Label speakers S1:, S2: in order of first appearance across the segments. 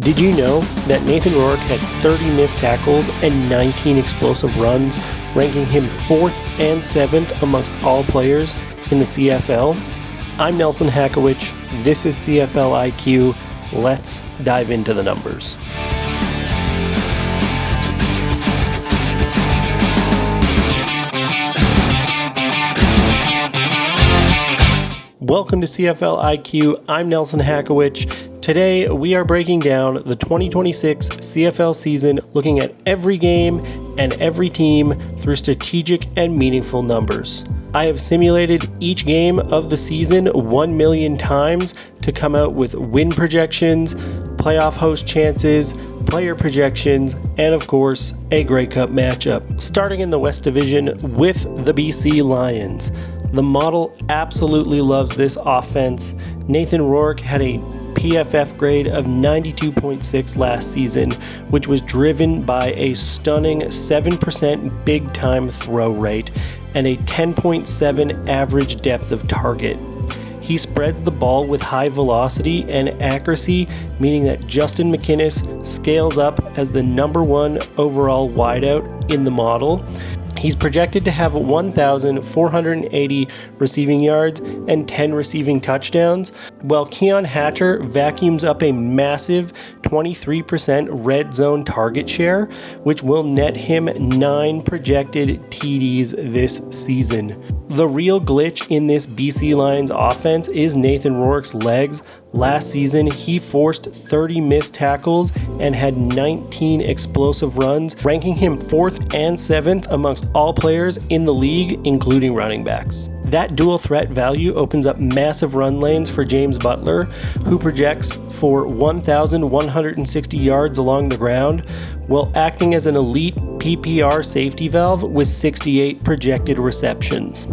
S1: Did you know that Nathan Rourke had 30 missed tackles and 19 explosive runs, ranking him 4th and 7th amongst all players in the CFL? I'm Nelson Hakowich. This is CFL IQ. Let's dive into the numbers. Welcome to CFL IQ. I'm Nelson Hakowich. Today, we are breaking down the 2026 CFL season, looking at every game and every team through strategic and meaningful numbers. I have simulated each game of the season 1 million times to come out with win projections, playoff host chances, player projections, and of course, a Grey Cup matchup. Starting in the West Division with the BC Lions. The model absolutely loves this offense. Nathan Rourke had a PFF grade of 92.6 last season, which was driven by a stunning 7% big time throw rate and a 10.7 average depth of target. He spreads the ball with high velocity and accuracy, meaning that Justin McInnis scales up as the number 1 overall wideout in the model. He's projected to have 1,480 receiving yards and 10 receiving touchdowns, while Keon Hatcher vacuums up a massive 23% red zone target share, which will net him 9 projected TDs this season. The real glitch in this BC Lions offense is Nathan Rourke's legs. Last season, he forced 30 missed tackles and had 19 explosive runs, ranking him 4th and 7th amongst all players in the league, including running backs. That dual threat value opens up massive run lanes for James Butler, who projects for 1,160 yards along the ground, while acting as an elite PPR safety valve with 68 projected receptions.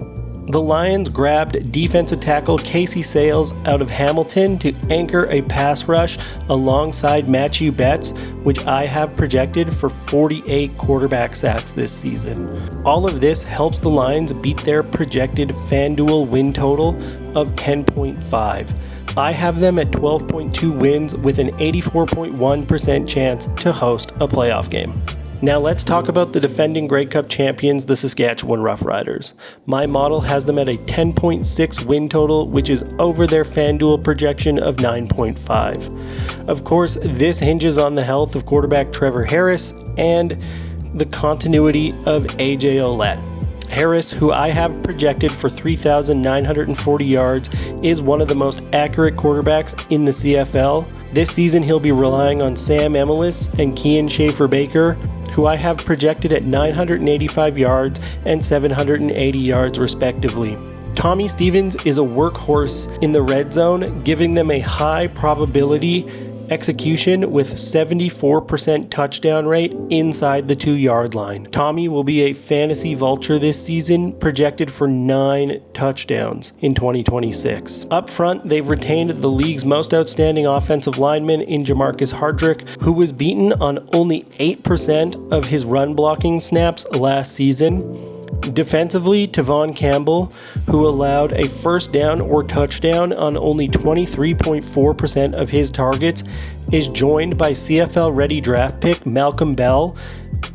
S1: The Lions grabbed defensive tackle Casey Sayles out of Hamilton to anchor a pass rush alongside Matthew Betts, which I have projected for 48 quarterback sacks this season. All of this helps the Lions beat their projected FanDuel win total of 10.5. I have them at 12.2 wins with an 84.1% chance to host a playoff game. Now let's talk about the defending Grey Cup champions, the Saskatchewan Roughriders. My model has them at a 10.6 win total, which is over their FanDuel projection of 9.5. Of course, this hinges on the health of quarterback Trevor Harris and the continuity of AJ Ouellette. Harris, who I have projected for 3,940 yards, is one of the most accurate quarterbacks in the CFL. This season, he'll be relying on Sam Emilus and Kean Schaefer-Baker, who I have projected at 985 yards and 780 yards respectively. Tommy Stevens is a workhorse in the red zone, giving them a high probability execution with 74% touchdown rate inside the 2-yard line. Tommy will be a fantasy vulture this season, projected for 9 touchdowns in 2026. Up front, they've retained the league's most outstanding offensive lineman in Jamarcus Hardrick, who was beaten on only 8% of his run blocking snaps last season. Defensively, Tavon Campbell, who allowed a first down or touchdown on only 23.4% of his targets, is joined by CFL-ready draft pick Malcolm Bell,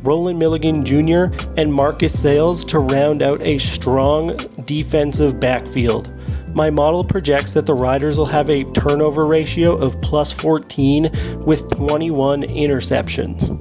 S1: Roland Milligan Jr., and Marcus Sayles to round out a strong defensive backfield. My model projects that the Riders will have a turnover ratio of plus 14 with 21 interceptions.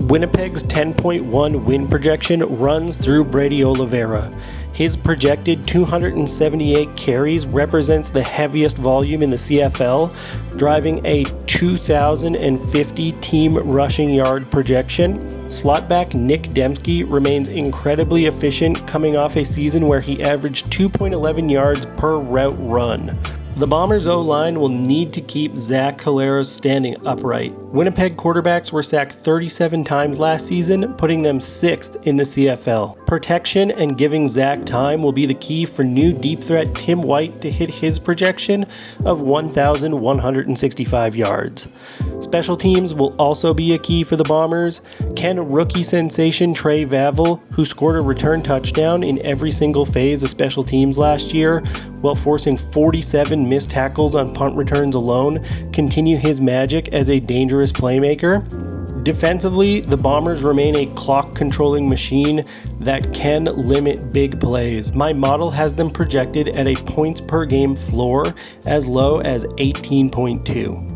S1: Winnipeg's 10.1 win projection runs through Brady Oliveira. His projected 278 carries represents the heaviest volume in the CFL, driving a 2,050 team rushing yard projection. Slotback Nick Dembski remains incredibly efficient, coming off a season where he averaged 2.11 yards per route run. The Bombers' O-line will need to keep Zach Collaros standing upright. Winnipeg quarterbacks were sacked 37 times last season, putting them 6th in the CFL. Protection and giving Zach time will be the key for new deep threat Tim White to hit his projection of 1,165 yards. Special teams will also be a key for the Bombers. Can rookie sensation Trey Vavel, who scored a return touchdown in every single phase of special teams last year, while forcing 47 missed tackles on punt returns alone, continue his magic as a dangerous playmaker. Defensively, the Bombers remain a clock-controlling machine that can limit big plays. My model has them projected at a points-per-game floor as low as 18.2.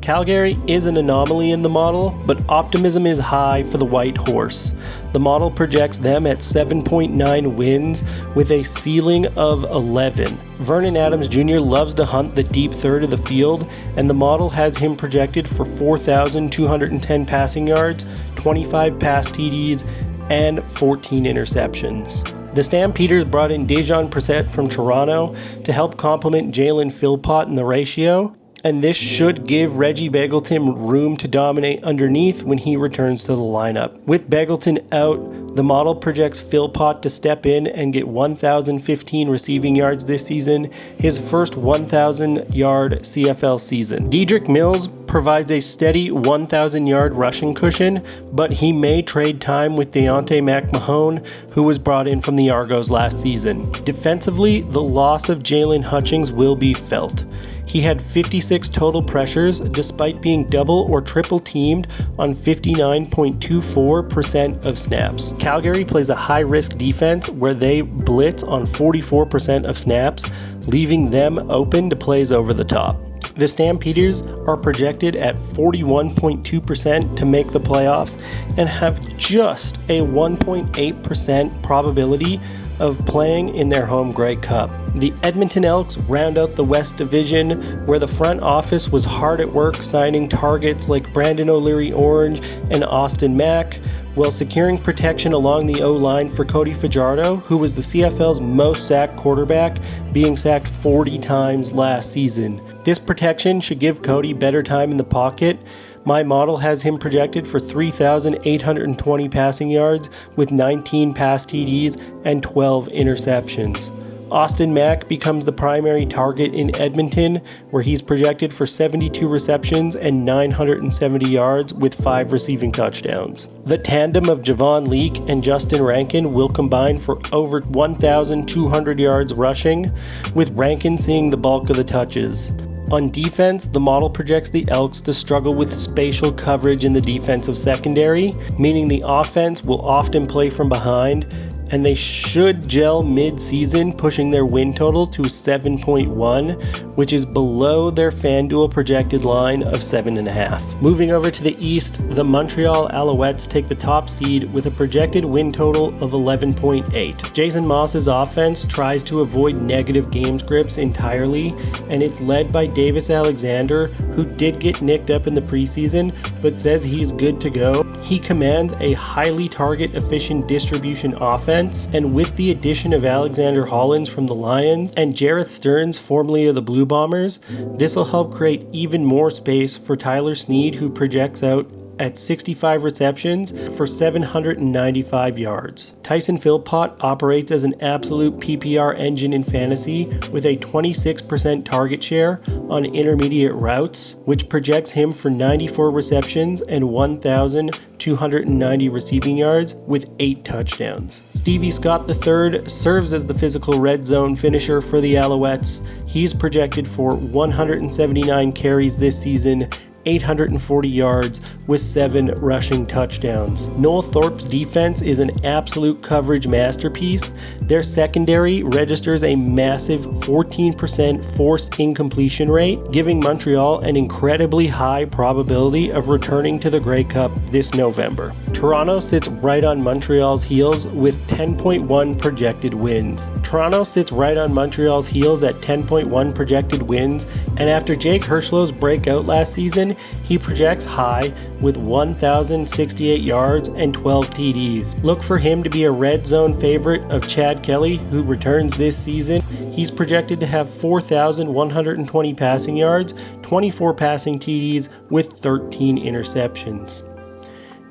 S1: Calgary is an anomaly in the model, but optimism is high for the White Horse. The model projects them at 7.9 wins with a ceiling of 11. Vernon Adams Jr. loves to hunt the deep third of the field, and the model has him projected for 4,210 passing yards, 25 pass TDs, and 14 interceptions. The Stampeders brought in Jaylon Hutchings from Toronto to help complement Jalen Philpott in the ratio, and this should give Reggie Begelton room to dominate underneath when he returns to the lineup. With Begelton out, the model projects Philpott to step in and get 1,015 receiving yards this season, his first 1,000-yard CFL season. Dedrick Mills provides a steady 1,000-yard rushing cushion, but he may trade time with Deontay McMahon, who was brought in from the Argos last season. Defensively, the loss of Jaylon Hutchings will be felt. He had 56 total pressures despite being double or triple teamed on 59.24% of snaps. Calgary plays a high-risk defense where they blitz on 44% of snaps, leaving them open to plays over the top. The Stampeders are projected at 41.2% to make the playoffs and have just a 1.8% probability of playing in their home Grey Cup. The Edmonton Elks round out the West Division, where the front office was hard at work signing targets like Brandon O'Leary-Orange and Austin Mack, while securing protection along the O-line for Cody Fajardo, who was the CFL's most sacked quarterback, being sacked 40 times last season. This protection should give Cody better time in the pocket. My model has him projected for 3,820 passing yards with 19 pass TDs and 12 interceptions. Austin Mack becomes the primary target in Edmonton, where he's projected for 72 receptions and 970 yards with 5 receiving touchdowns. The tandem of Javon Leake and Justin Rankin will combine for over 1,200 yards rushing, with Rankin seeing the bulk of the touches. On defense, the model projects the Elks to struggle with spatial coverage in the defensive secondary, meaning the offense will often play from behind, and they should gel mid-season, pushing their win total to 7.1, which is below their FanDuel projected line of 7.5. Moving over to the East, the Montreal Alouettes take the top seed with a projected win total of 11.8. Jason Moss's offense tries to avoid negative game scripts entirely, and it's led by Davis Alexander, who did get nicked up in the preseason, but says he's good to go. He commands a highly target-efficient distribution offense, and with the addition of Alexander Hollins from the Lions and Jareth Stearns, formerly of the Blue Bombers, this will help create even more space for Tyler Snead, who projects out at 65 receptions for 795 yards. Tyson Philpott operates as an absolute PPR engine in fantasy with a 26% target share on intermediate routes, which projects him for 94 receptions and 1,290 receiving yards with 8 touchdowns. Stevie Scott III serves as the physical red zone finisher for the Alouettes. He's projected for 179 carries this season, 840 yards with 7 rushing touchdowns. Noel Thorpe's defense is an absolute coverage masterpiece. Their secondary registers a massive 14% forced incompletion rate, giving Montreal an incredibly high probability of returning to the Grey Cup this November. Toronto sits right on Montreal's heels with 10.1 projected wins. Toronto sits right on Montreal's heels at 10.1 projected wins, and after Jake Hirschlow's breakout last season, he projects high with 1,068 yards and 12 TDs. Look for him to be a red zone favorite of Chad Kelly, who returns this season. He's projected to have 4,120 passing yards, 24 passing TDs with 13 interceptions.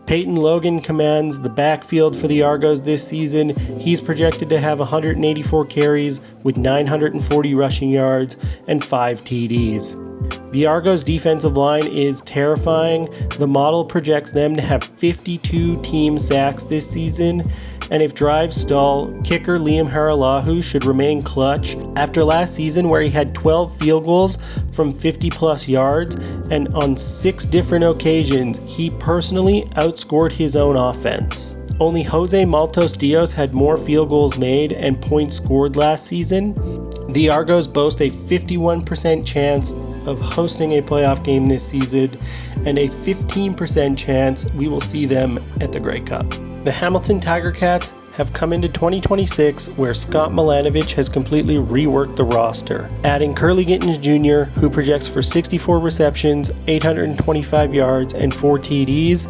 S1: Peyton Logan commands the backfield for the Argos this season. He's projected to have 184 carries with 940 rushing yards and 5 TDs. The Argos defensive line is terrifying. The model projects them to have 52 team sacks this season, and if drives stall, kicker Liam Haralahu should remain clutch after last season where he had 12 field goals from 50 plus yards, and on 6 different occasions he personally outscored his own offense. Only Jose Maltos Dios had more field goals made and points scored last season. The Argos boast a 51% chance of hosting a playoff game this season and a 15% chance we will see them at the Grey Cup. The Hamilton Tiger Cats have come into 2026 where Scott Milanovich has completely reworked the roster, adding Curly Gittens Jr., who projects for 64 receptions, 825 yards, and 4 TDs.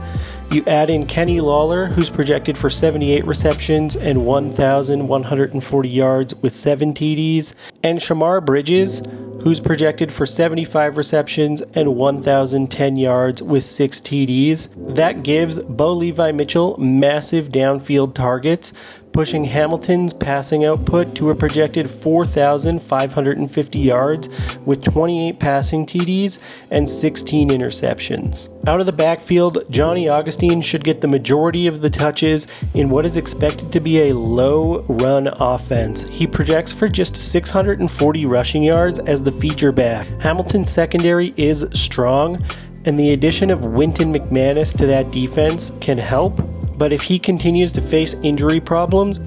S1: You add in Kenny Lawler, who's projected for 78 receptions and 1,140 yards with 7 TDs, and Shamar Bridges, who's projected for 75 receptions and 1,010 yards with 6 TDs. That gives Bo Levi Mitchell massive downfield targets, pushing Hamilton's passing output to a projected 4,550 yards with 28 passing TDs and 16 interceptions. Out of the backfield, Johnny Augustine should get the majority of the touches in what is expected to be a low-run offense. He projects for just 640 rushing yards as the feature back. Hamilton's secondary is strong, and the addition of Wynton McManus to that defense can help. But if he continues to face injury problems,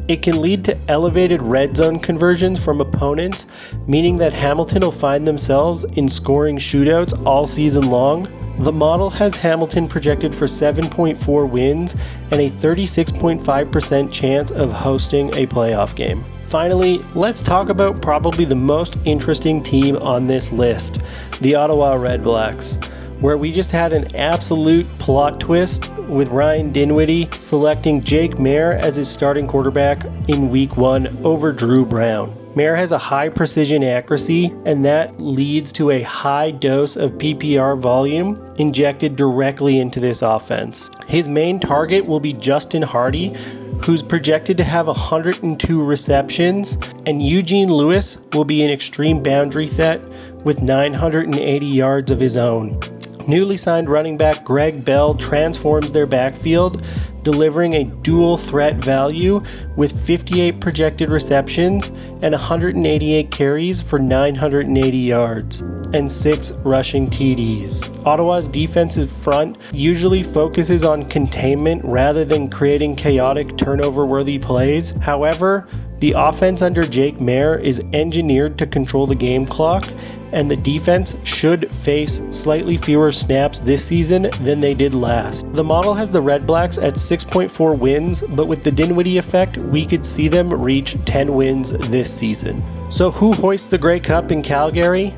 S1: it can lead to elevated red zone conversions from opponents, meaning that Hamilton will find themselves in scoring shootouts all season long. The model has Hamilton projected for 7.4 wins and a 36.5% chance of hosting a playoff game. Finally, let's talk about probably the most interesting team on this list, the Ottawa REDBLACKS, where we just had an absolute plot twist with Ryan Dinwiddie selecting Jake Maier as his starting quarterback in Week 1 over Drew Brown. Maier has a high precision accuracy, and that leads to a high dose of PPR volume injected directly into this offense. His main target will be Justin Hardy, who's projected to have 102 receptions, and Eugene Lewis will be an extreme boundary threat with 980 yards of his own. Newly signed running back Greg Bell transforms their backfield, delivering a dual threat value with 58 projected receptions and 188 carries for 980 yards and 6 rushing TDs. Ottawa's defensive front usually focuses on containment rather than creating chaotic turnover-worthy plays. However, the offense under Jake Maier is engineered to control the game clock, and the defense should face slightly fewer snaps this season than they did last. The model has the REDBLACKS at 6.4 wins, but with the Dinwiddie effect, we could see them reach 10 wins this season. So who hoists the Grey Cup in Calgary?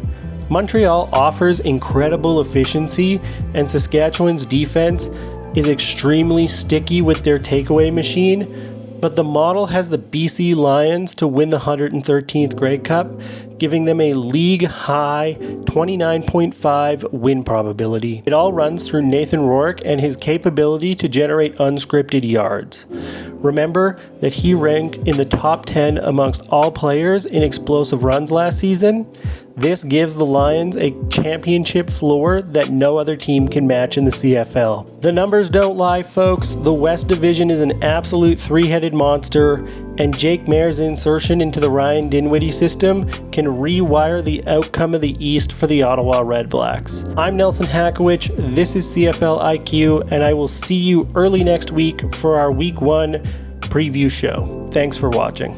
S1: Montreal offers incredible efficiency, and Saskatchewan's defense is extremely sticky with their takeaway machine, but the model has the BC Lions to win the 113th Grey Cup, giving them a league-high 29.5 win probability. It all runs through Nathan Rourke and his capability to generate unscripted yards. Remember that he ranked in the top 10 amongst all players in explosive runs last season. This gives the Lions a championship floor that no other team can match in the CFL. The numbers don't lie, folks. The West Division is an absolute three-headed monster, and Jake Maier's insertion into the Ryan Dinwiddie system can rewire the outcome of the East for the Ottawa REDBLACKS. I'm Nelson Hakowich, this is CFL IQ, and I will see you early next week for our Week 1 preview show. Thanks for watching.